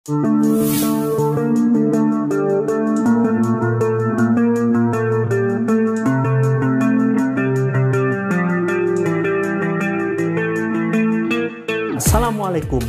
Assalamualaikum,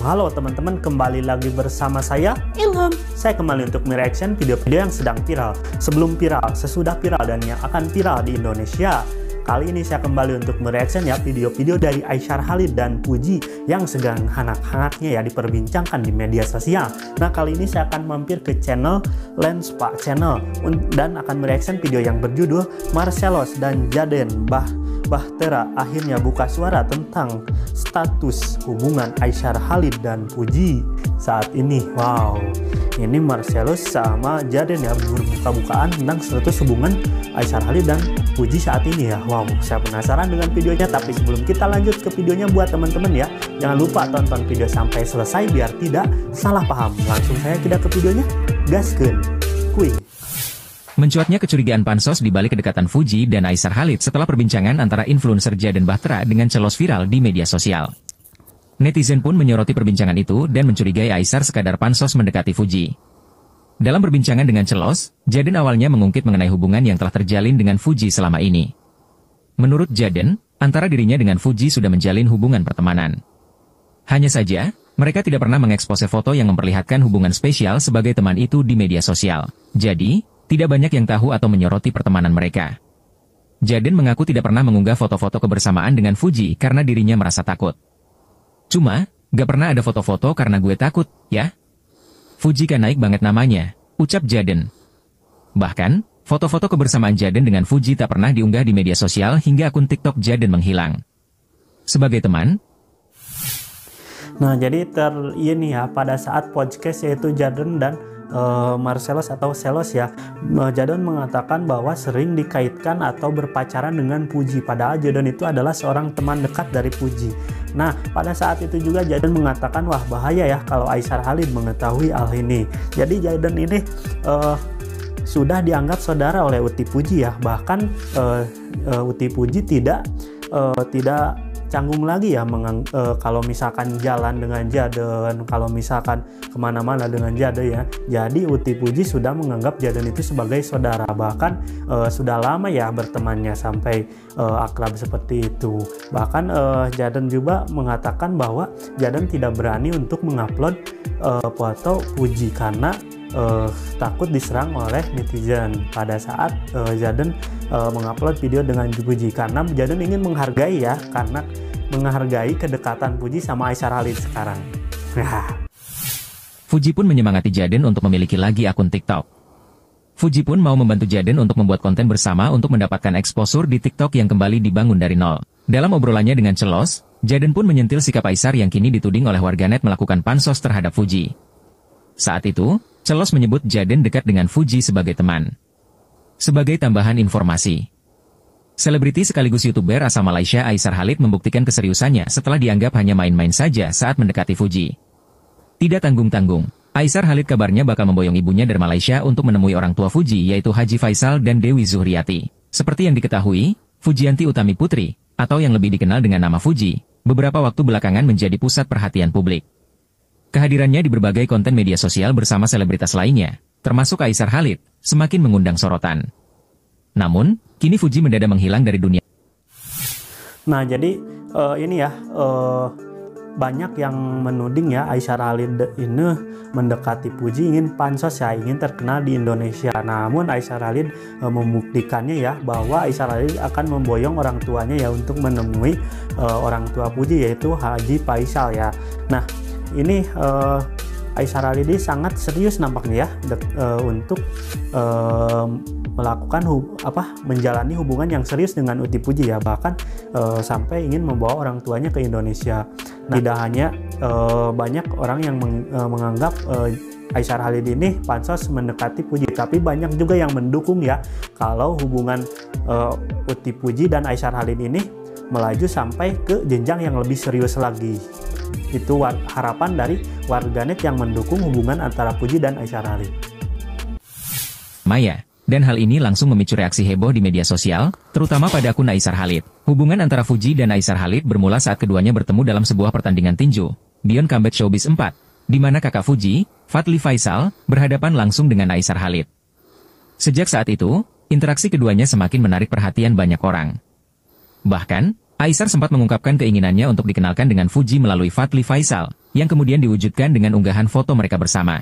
halo teman-teman, kembali lagi bersama saya Ilham. Saya kembali untuk mereaction video-video yang sedang viral, sebelum viral, sesudah viral, dan yang akan viral di Indonesia. Kali ini saya kembali untuk mereaction ya video-video dari Aisyah Khalid dan Puji yang sedang hangat-hangatnya ya diperbincangkan di media sosial. Nah, kali ini saya akan mampir ke channel Lenspa Channel dan akan mereaction video yang berjudul Marcelos dan Jaden Bahtera akhirnya buka suara tentang status hubungan Aisyah Khalid dan Puji saat ini. Wow, ini Marcelos sama Jaden ya berbuka-bukaan tentang status hubungan Aisyah Khalid dan Puji saat ini ya. Wow, saya penasaran dengan videonya, tapi sebelum kita lanjut ke videonya, buat teman-teman ya, jangan lupa tonton video sampai selesai biar tidak salah paham. Langsung saya tidak ke videonya, gaskeun kuy. Mencuatnya kecurigaan pansos di balik kedekatan Puji dan Aisyah Khalid setelah perbincangan antara influencer Jaden Bahtera dengan Celos viral di media sosial. Netizen pun menyoroti perbincangan itu dan mencurigai Aisyah sekadar pansos mendekati Puji. Dalam perbincangan dengan Celos, Jaden awalnya mengungkit mengenai hubungan yang telah terjalin dengan Puji selama ini. Menurut Jaden, antara dirinya dengan Puji sudah menjalin hubungan pertemanan. Hanya saja, mereka tidak pernah mengekspose foto yang memperlihatkan hubungan spesial sebagai teman itu di media sosial. Jadi, tidak banyak yang tahu atau menyoroti pertemanan mereka. Jaden mengaku tidak pernah mengunggah foto-foto kebersamaan dengan Puji karena dirinya merasa takut. Cuma, gak pernah ada foto-foto karena gue takut, ya. Puji kan naik banget namanya, ucap Jaden. Bahkan, foto-foto kebersamaan Jaden dengan Puji tak pernah diunggah di media sosial hingga akun TikTok Jaden menghilang. Sebagai teman, nah jadi ini ya, pada saat podcast yaitu Jaden dan Marcelos atau Celos ya, Jaden mengatakan bahwa sering dikaitkan atau berpacaran dengan Puji, padahal Jaden itu adalah seorang teman dekat dari Puji. Nah, pada saat itu juga Jaden mengatakan, wah bahaya ya kalau Aisyah Khalid mengetahui hal ini. Jadi Jaden ini sudah dianggap saudara oleh Uti Puji ya, bahkan Uti Puji tidak canggung lagi ya kalau misalkan jalan dengan Jaden, kalau misalkan kemana-mana dengan Jaden ya. Jadi Uti Puji sudah menganggap Jaden itu sebagai saudara, bahkan sudah lama ya bertemannya sampai akrab seperti itu. Bahkan Jaden juga mengatakan bahwa Jaden tidak berani untuk mengupload foto Puji karena takut diserang oleh netizen pada saat Jaden mengupload video dengan Puji, karena Jaden ingin menghargai ya, karena menghargai kedekatan Puji sama Aisyah Khalid sekarang. Puji pun menyemangati Jaden untuk memiliki lagi akun TikTok. Puji pun mau membantu Jaden untuk membuat konten bersama untuk mendapatkan exposure di TikTok yang kembali dibangun dari nol. Dalam obrolannya dengan Celos, Jaden pun menyentil sikap Aisyah yang kini dituding oleh warganet melakukan pansos terhadap Puji. Saat itu, Celos menyebut Jaden dekat dengan Puji sebagai teman. Sebagai tambahan informasi, selebriti sekaligus YouTuber asal Malaysia Aisyah Khalid membuktikan keseriusannya setelah dianggap hanya main-main saja saat mendekati Puji. Tidak tanggung-tanggung, Aisyah Khalid kabarnya bakal memboyong ibunya dari Malaysia untuk menemui orang tua Puji yaitu Haji Faisal dan Dewi Zuhriati. Seperti yang diketahui, Pujianti Utami Putri, atau yang lebih dikenal dengan nama Puji, beberapa waktu belakangan menjadi pusat perhatian publik. Kehadirannya di berbagai konten media sosial bersama selebritas lainnya, termasuk Aisyah Khalid, semakin mengundang sorotan. Namun, kini Puji mendadak menghilang dari dunia. Nah, jadi ini ya, banyak yang menuding ya Aisyah Khalid ini mendekati Puji, ingin pansos ya, ingin terkenal di Indonesia. Namun Aisyah Khalid membuktikannya ya, bahwa Aisyah Khalid akan memboyong orang tuanya ya untuk menemui orang tua Puji yaitu Haji Faisal ya. Nah, ini Aisyah Khalid ini sangat serius nampaknya ya untuk melakukan menjalani hubungan yang serius dengan Uti Puji ya, bahkan sampai ingin membawa orang tuanya ke Indonesia. Nah, tidak hanya banyak orang yang menganggap Aisyah Khalid ini pansos mendekati Puji, tapi banyak juga yang mendukung ya kalau hubungan Uti Puji dan Aisyah Khalid ini melaju sampai ke jenjang yang lebih serius lagi. Itu harapan dari warganet yang mendukung hubungan antara Puji dan Aisyah Khalid. Maya, dan hal ini langsung memicu reaksi heboh di media sosial, terutama pada akun Aisyah Khalid. Hubungan antara Puji dan Aisyah Khalid bermula saat keduanya bertemu dalam sebuah pertandingan tinju, Beyond Combat Showbiz 4, di mana kakak Puji Fadly Faisal, berhadapan langsung dengan Aisar Khalid. Sejak saat itu, interaksi keduanya semakin menarik perhatian banyak orang. Bahkan, Aisar sempat mengungkapkan keinginannya untuk dikenalkan dengan Fuji melalui Fadly Faisal, yang kemudian diwujudkan dengan unggahan foto mereka bersama.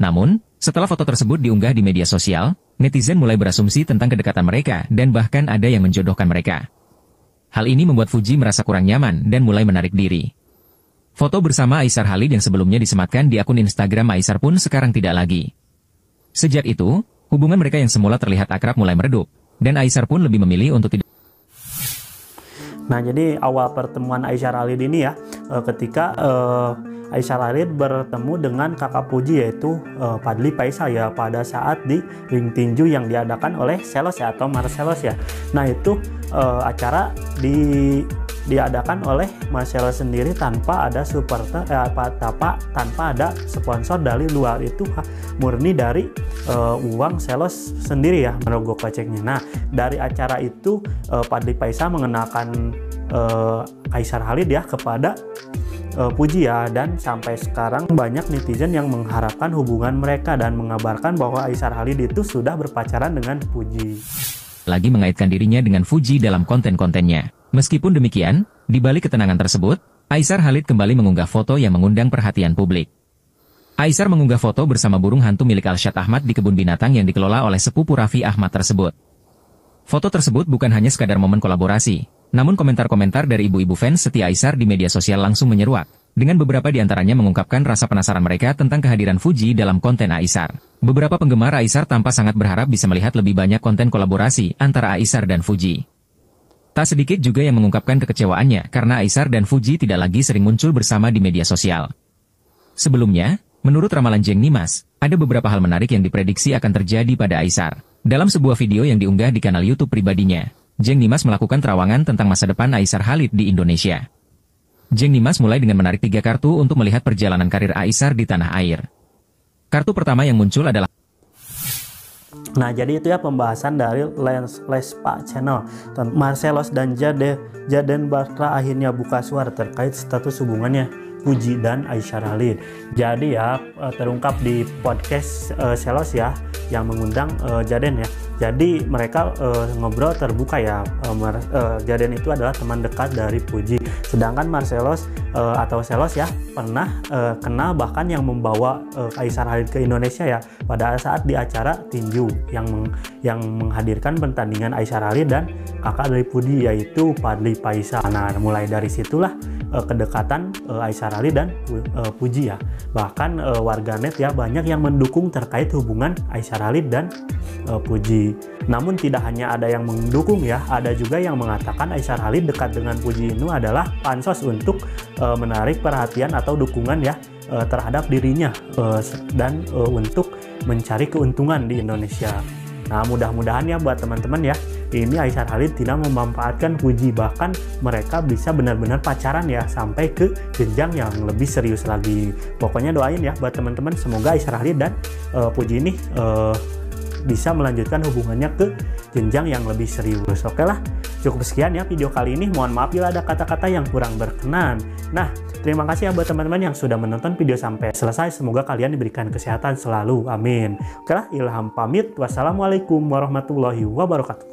Namun, setelah foto tersebut diunggah di media sosial, netizen mulai berasumsi tentang kedekatan mereka dan bahkan ada yang menjodohkan mereka. Hal ini membuat Fuji merasa kurang nyaman dan mulai menarik diri. Foto bersama Aisar Khalid yang sebelumnya disematkan di akun Instagram Aisar pun sekarang tidak lagi. Sejak itu, hubungan mereka yang semula terlihat akrab mulai meredup, dan Aisar pun lebih memilih untuk tidak. Nah, jadi awal pertemuan Aisar Khalid ini ya, ketika Aisar Khalid bertemu dengan kakak Fuji yaitu Fadly Faisal ya, pada saat di ring tinju yang diadakan oleh Selos ya, atau Marcellus ya. Nah, itu acara diadakan oleh Marcellus sendiri tanpa ada supporter, tanpa ada sponsor dari luar, itu murni dari uang Selos sendiri ya, merogoh koceknya. Nah, dari acara itu Fadly Faisal mengenalkan Aisar Khalid ya kepada Fuji ya, dan sampai sekarang banyak netizen yang mengharapkan hubungan mereka dan mengabarkan bahwa Aisar Khalid itu sudah berpacaran dengan Fuji. Lagi mengaitkan dirinya dengan Fuji dalam konten-kontennya. Meskipun demikian, di balik ketenangan tersebut, Aisar Khalid kembali mengunggah foto yang mengundang perhatian publik. Aisar mengunggah foto bersama burung hantu milik Alshad Ahmad di kebun binatang yang dikelola oleh sepupu Raffi Ahmad tersebut. Foto tersebut bukan hanya sekadar momen kolaborasi, namun komentar-komentar dari ibu-ibu fans setia Aisar di media sosial langsung menyeruak, dengan beberapa di antaranya mengungkapkan rasa penasaran mereka tentang kehadiran Fuji dalam konten Aisar. Beberapa penggemar Aisar tampak sangat berharap bisa melihat lebih banyak konten kolaborasi antara Aisar dan Fuji. Tak sedikit juga yang mengungkapkan kekecewaannya karena Aisar dan Fuji tidak lagi sering muncul bersama di media sosial. Sebelumnya, menurut ramalan Jeng Nimas, ada beberapa hal menarik yang diprediksi akan terjadi pada Aisar. Dalam sebuah video yang diunggah di kanal YouTube pribadinya, Jeng Nimas melakukan terawangan tentang masa depan Aisar Khalid di Indonesia. Jeng Nimas mulai dengan menarik 3 kartu untuk melihat perjalanan karir Aisar di tanah air. Kartu pertama yang muncul adalah. Nah, jadi itu ya pembahasan dari Lespa Channel. Marcellus dan Jaden Bartra akhirnya buka suara terkait status hubungannya Fuji dan Aisar Khalid. Jadi ya terungkap di podcast Selos ya, yang mengundang Jaden ya. Jadi mereka ngobrol terbuka ya. Jaden itu adalah teman dekat dari Fuji. Sedangkan Marcellus atau Selos ya pernah kenal, bahkan yang membawa Aisar Khalid ke Indonesia ya pada saat di acara tinju yang menghadirkan pertandingan Aisar Khalid dan kakak dari Fuji yaitu Fadly Faisal. Nah, mulai dari situlah kedekatan Aisar Khalid dan Fuji ya. Bahkan warganet ya banyak yang mendukung terkait hubungan Aisar Khalid dan Fuji. Namun tidak hanya ada yang mendukung ya, ada juga yang mengatakan Aisar Khalid dekat dengan Fuji itu adalah pansos untuk menarik perhatian atau dukungan ya terhadap dirinya dan untuk mencari keuntungan di Indonesia. Nah, mudah-mudahan ya buat teman-teman ya, ini Aisar Khalid tidak memanfaatkan Fuji, bahkan mereka bisa benar-benar pacaran ya sampai ke jenjang yang lebih serius lagi. Pokoknya doain ya buat teman-teman, semoga Aisar Khalid dan Fuji ini bisa melanjutkan hubungannya ke jenjang yang lebih serius. Oke lah, cukup sekian ya video kali ini. Mohon maaf bila ada kata-kata yang kurang berkenan. Nah, terima kasih ya buat teman-teman yang sudah menonton video sampai selesai. Semoga kalian diberikan kesehatan selalu. Amin. Oke lah, Ilham pamit. Wassalamualaikum warahmatullahi wabarakatuh.